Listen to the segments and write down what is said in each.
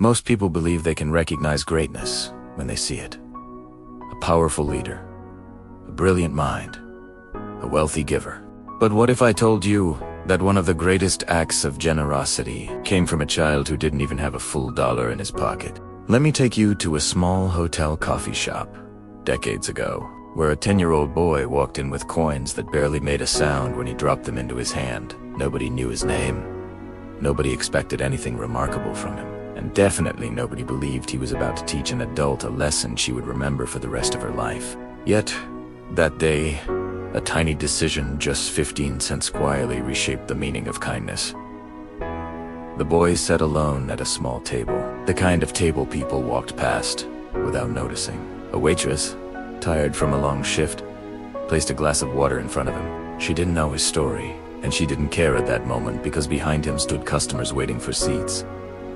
Most people believe they can recognize greatness when they see it. A powerful leader, a brilliant mind, a wealthy giver. But what if I told you that one of the greatest acts of generosity came from a child who didn't even have a full dollar in his pocket? Let me take you to a small hotel coffee shop, decades ago, where a 10-year-old boy walked in with coins that barely made a sound when he dropped them into his hand. Nobody knew his name. Nobody expected anything remarkable from him. And definitely nobody believed he was about to teach an adult a lesson she would remember for the rest of her life. Yet, that day, a tiny decision, just 15 cents, quietly reshaped the meaning of kindness. The boy sat alone at a small table, the kind of table people walked past without noticing. A waitress, tired from a long shift, placed a glass of water in front of him. She didn't know his story, and she didn't care at that moment because behind him stood customers waiting for seats,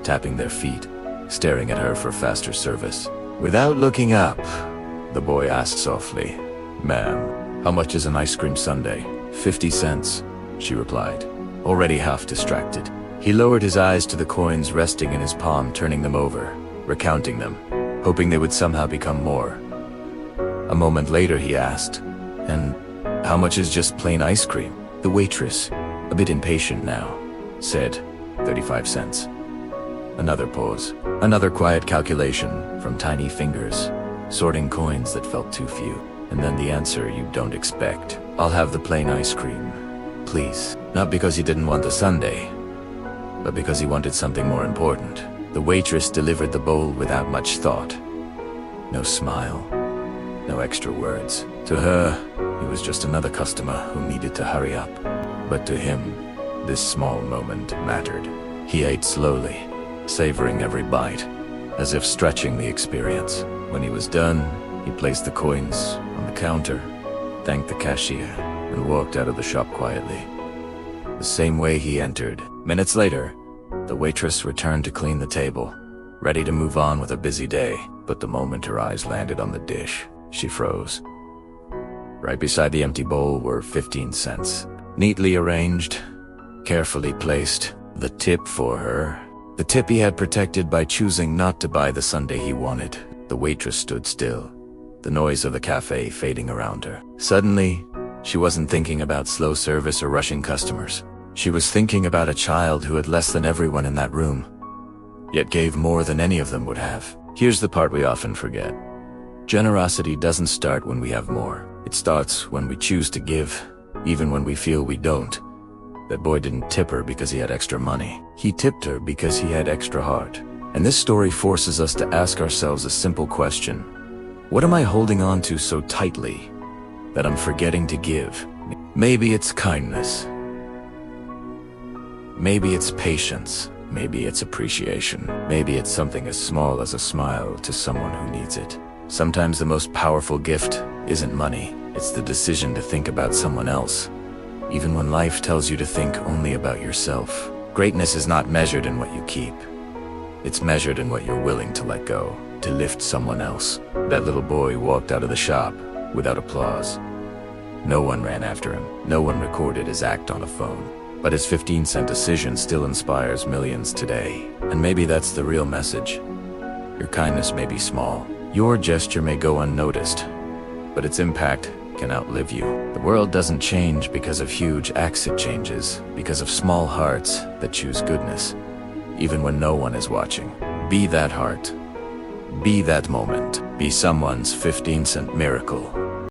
tapping their feet, staring at her for faster service. Without looking up, the boy asked softly, "Ma'am, how much is an ice cream sundae?" 50 cents, she replied, already half distracted. He lowered his eyes to the coins resting in his palm, turning them over, recounting them, hoping they would somehow become more. A moment later he asked, "And how much is just plain ice cream?" The waitress, a bit impatient now, said, 35 cents. Another pause, another quiet calculation from tiny fingers, sorting coins that felt too few. And then the answer you don't expect. "I'll have the plain ice cream, please." Not because he didn't want the sundae, but because he wanted something more important. The waitress delivered the bowl without much thought. No smile, no extra words. To her, he was just another customer who needed to hurry up. But to him, this small moment mattered. He ate slowly, savoring every bite, as if stretching the experience. When he was done, he placed the coins on the counter, thanked the cashier, and walked out of the shop quietly, the same way he entered. Minutes later, the waitress returned to clean the table, ready to move on with a busy day. But the moment her eyes landed on the dish, she froze. Right beside the empty bowl were 15 cents, neatly arranged, carefully placed. The tip for her. The tip he had protected by choosing not to buy the sundae he wanted. The waitress stood still, the noise of the cafe fading around her. Suddenly, she wasn't thinking about slow service or rushing customers. She was thinking about a child who had less than everyone in that room, yet gave more than any of them would have. Here's the part we often forget. Generosity doesn't start when we have more. It starts when we choose to give, even when we feel we don't. That boy didn't tip her because he had extra money. He tipped her because he had extra heart. And this story forces us to ask ourselves a simple question. What am I holding on to so tightly that I'm forgetting to give? Maybe it's kindness. Maybe it's patience. Maybe it's appreciation. Maybe it's something as small as a smile to someone who needs it. Sometimes the most powerful gift isn't money. It's the decision to think about someone else, even when life tells you to think only about yourself. Greatness is not measured in what you keep. It's measured in what you're willing to let go, to lift someone else. That little boy walked out of the shop without applause. No one ran after him. No one recorded his act on a phone. But his 15-cent decision still inspires millions today. And maybe that's the real message. Your kindness may be small. Your gesture may go unnoticed, but its impact can outlive you. The world doesn't change because of huge acts, it changes because of small hearts that choose goodness, even when no one is watching. Be that heart. Be that moment. Be someone's 15-cent miracle.